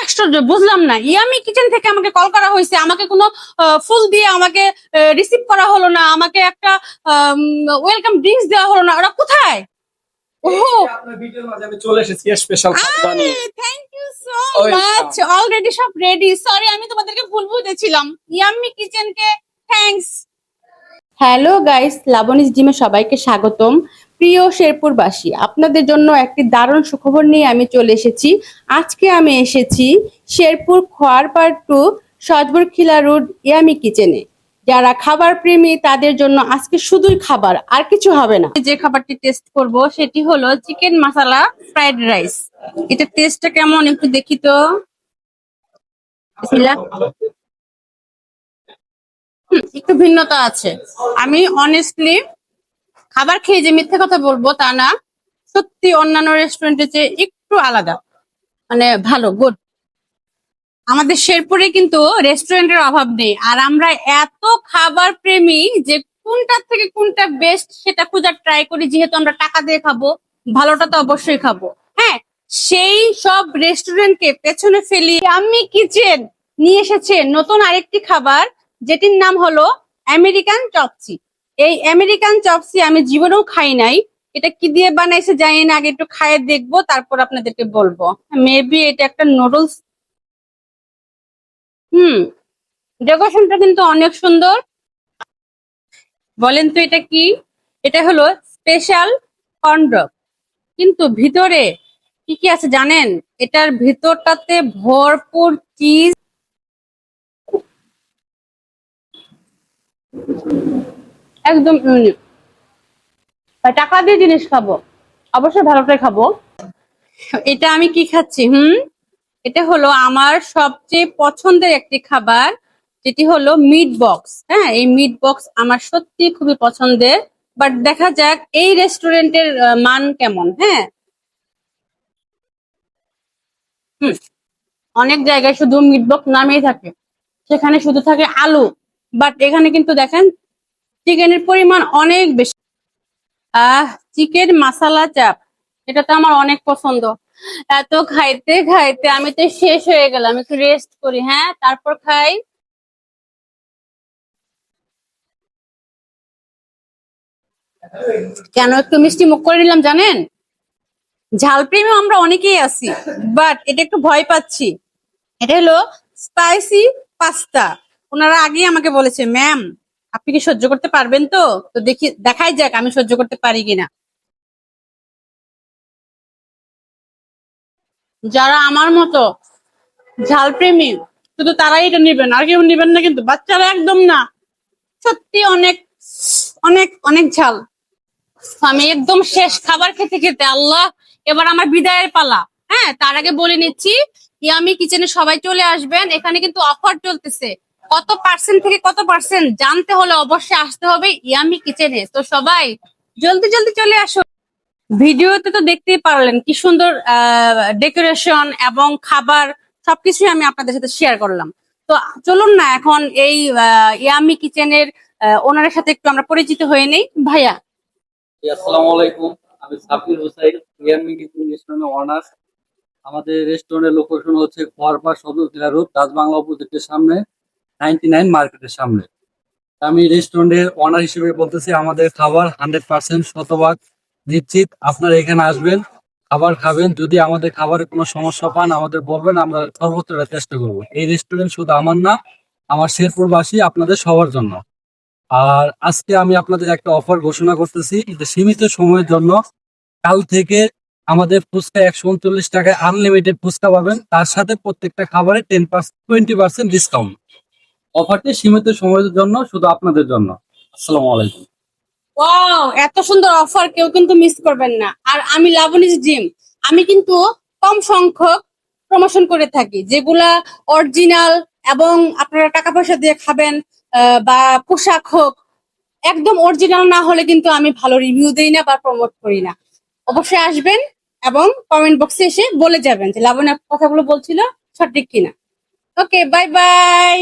আশ্চর্য, বুঝলাম না। ইয়ামি কিচেন থেকে আমাকে কল করা হয়েছে, আমাকে কোনো ফুল দিয়ে আমাকে রিসিভ করা হলো না, আমাকে একটা ওয়েলকাম ড্রিঙ্কস দেওয়া হলো না। ওরা কোথায়? ওহো, আপনার ভিডিওর মাঝে আমি চলে এসেছি স্পেশাল খাবার নিয়ে। Thank you so much. Already সব রেডি। সরি, আমি তোমাদেরকে ভুল বুঝেছিলাম। ইয়ামি কিচেনকে থ্যাঙ্কস। হ্যালো গাইস, লাবণীস জিমে সবাইকে স্বাগতম। প্রিয় শেরপুরবাসী, আপনাদের জন্য একটি দারুণ সুখবর নিয়ে আমি চলে এসেছি। আজকে আমি এসেছি Sherpur Khoyarpar to Sajbarkhila road yummy কিচেনে। যারা খাবার প্রেমী তাদের জন্য আজকে শুধুই খাবার, আর কিছু হবে না। যে খাবারটি টেস্ট করব সেটি হলো চিকেন মশলা ফ্রাইড রাইস। এটা টেস্টটা কেমন একটু দেখি তো। বিসমিল্লাহ। একটু ভিন্নতা আছে। আমি অনেস্টলি খাবার খেয়ে যে মিথ্যে কথা বলবো তা না, সত্যি অন্যান্য রেস্টুরেন্টের চেয়ে একটু আলাদা, মানে ভালো, গুড। আমাদের শেরপুরে কিন্তু রেস্টুরেন্টের অভাব নেই, আর আমরা এত খাবার প্রেমী যে কোনটা থেকে কোনটা বেস্ট সেটা খোঁজার ট্রাই করি। যেহেতু আমরা টাকা দিয়ে খাবো, ভালোটা তো অবশ্যই খাবো। হ্যাঁ, সেই সব রেস্টুরেন্টকে পেছনে ফেলি আমি কিচেন নিয়ে এসেছে নতুন আরেকটি খাবার, যেটির নাম হলো আমেরিকান চপসি। এই আমেরিকান চপসি আমি জীবনেও খাই নাই। এটা কি দিয়ে বানাইছে জানি না, আগে একটু খাইয়ে দেখবো, তারপর আপনাদেরকে বলবো। মেবি এটা একটা নুডলস। হুম, ডেকোরেশনটা কিন্তু অনেক সুন্দর। বলেন তো এটা কি? এটা হলো স্পেশাল কর্নডগ। কিন্তু ভিতরে কি কি আছে জানেন? এটার ভিতরটাতে ভরপুর চিজ। একদম ইউনিক। টাকা দিয়ে জিনিস খাবো, অবশ্যই ভালোটাই খাবো। এটা আমি কি খাচ্ছি? এটা হলো আমার সবচেয়ে পছন্দের একটি খাবার, যেটি হলো মিট বক্স। হ্যাঁ, এই মিট বক্স আমার সত্যি খুবই পছন্দের। বাট দেখা যাক এই রেস্টুরেন্টের মান কেমন। হ্যাঁ, হুম, অনেক জায়গায় শুধু মিট বক্স নামেই থাকে, সেখানে শুধু থাকে আলু। বাট এখানে কিন্তু দেখেন চিকেনের পরিমাণ অনেক বেশি। চিকেন মাসালা চাপ, এটা তো আমার অনেক পছন্দ। এত খাইতে খাইতে আমি তো শেষ হয়ে গেলাম। একটু রেস্ট করি, হ্যাঁ, তারপর খাই। কেন একটু মিষ্টি মুখ করে নিলাম জানেন? ঝাল প্রেমী আমরা অনেকেই আছি, বাট এটা একটু ভয় পাচ্ছি। এটা হলো স্পাইসি পাস্তা। ওনারা আগেই আমাকে বলেছে, ম্যাম আপনি কি সহ্য করতে পারবেন? তো তো দেখি, দেখাই যাক আমি সহ্য করতে পারি কিনা। যারা আমার মতো ঝাল প্রেমী শুধু তারাই এটা নিবেন, আর কেউ নিবেন না, কিন্তু বাচ্চারা একদম না। সত্যি অনেক অনেক অনেক ঝাল। আমি একদম শেষ খাবার খেতে খেতে, আল্লাহ, এবার আমার বিদায়ের পালা। হ্যাঁ, তার আগে বলে নিচ্ছি, ইয়ামি কিচেনে সবাই চলে আসবেন। এখানে কিন্তু অফার চলতেছে। কত পার্সেন্ট থেকে কত পার্সেন্ট জানতে হলে অবশ্যই আসতে হবে ইয়ামি কিচেনে। তো সবাই জলদি জলদি চলে আসো। ভিডিওতে তো দেখতেই পারলেন কি সুন্দর ডেকোরেশন এবং খাবার, সবকিছুই আমি আপনাদের সাথে শেয়ার করলাম। তো চলুন না এখন এই ইয়ামি কিচেনের ওনারের সাথে একটু আমরা পরিচিত হয়ে নেই। ভাইয়া, আসসালামু আলাইকুম, আমি সাব্বির হোসাইন, ইয়ামি কিচেন রেস্টুরেন্টের অনার। আমাদের রেস্টুরেন্টের লোকেশন হচ্ছে খোয়ারপাড় সদরকিলা রোড, ডাচ বাংলা অপোজিটের সামনে, 99 মার্কেটের সামনে। আমি রেস্টুরেন্টের অনার হিসেবে বলতেছি, আমাদের খাবার 100% শতভাগ নিশ্চিত। আপনারা এখানে আসবেন, খাবার খাবেন। যদি আমাদের খাবারের কোনো সমস্যা পান আমাদের বলবেন, আমরা সর্বোচ্চটা চেষ্টা করবো। এই রেস্টুরেন্ট শুধু আমার না, আমার শেরপুরবাসী আপনাদের সবার জন্য। আর আজকে আমি আপনাদের একটা অফার ঘোষণা করতেছি, এটা সীমিত সময়ের জন্য। কাল থেকে আমাদের ফুচকা 139 টাকায় আনলিমিটেড ফুচকা পাবেন, তার সাথে প্রত্যেকটা খাবারে 20% ডিসকাউন্ট। অফারটি সীমিত সময়ের জন্য, শুধু আপনাদের জন্য। আসসালামু আলাইকুম। ওয়াও, এত সুন্দর অফার কেউ কিন্তু মিস করবেন না। আর আমি লাবণীজ জিম, আমি কিন্তু কম সংখ্যক প্রমোশন করে থাকি, যেগুলা অরিজিনাল এবং আপনারা টাকা পয়সা দিয়ে খাবেন। বা পোশাক হোক, একদম অরিজিনাল না হলে কিন্তু আমি ভালো রিভিউ দেই না বা প্রমোট করি না। অবশ্যই আসবেন এবং কমেন্ট বক্সে এসে বলে যাবেন যে লাবণ্য কথাগুলো বলছিল সঠিক কিনা। ওকে, বাই বাই।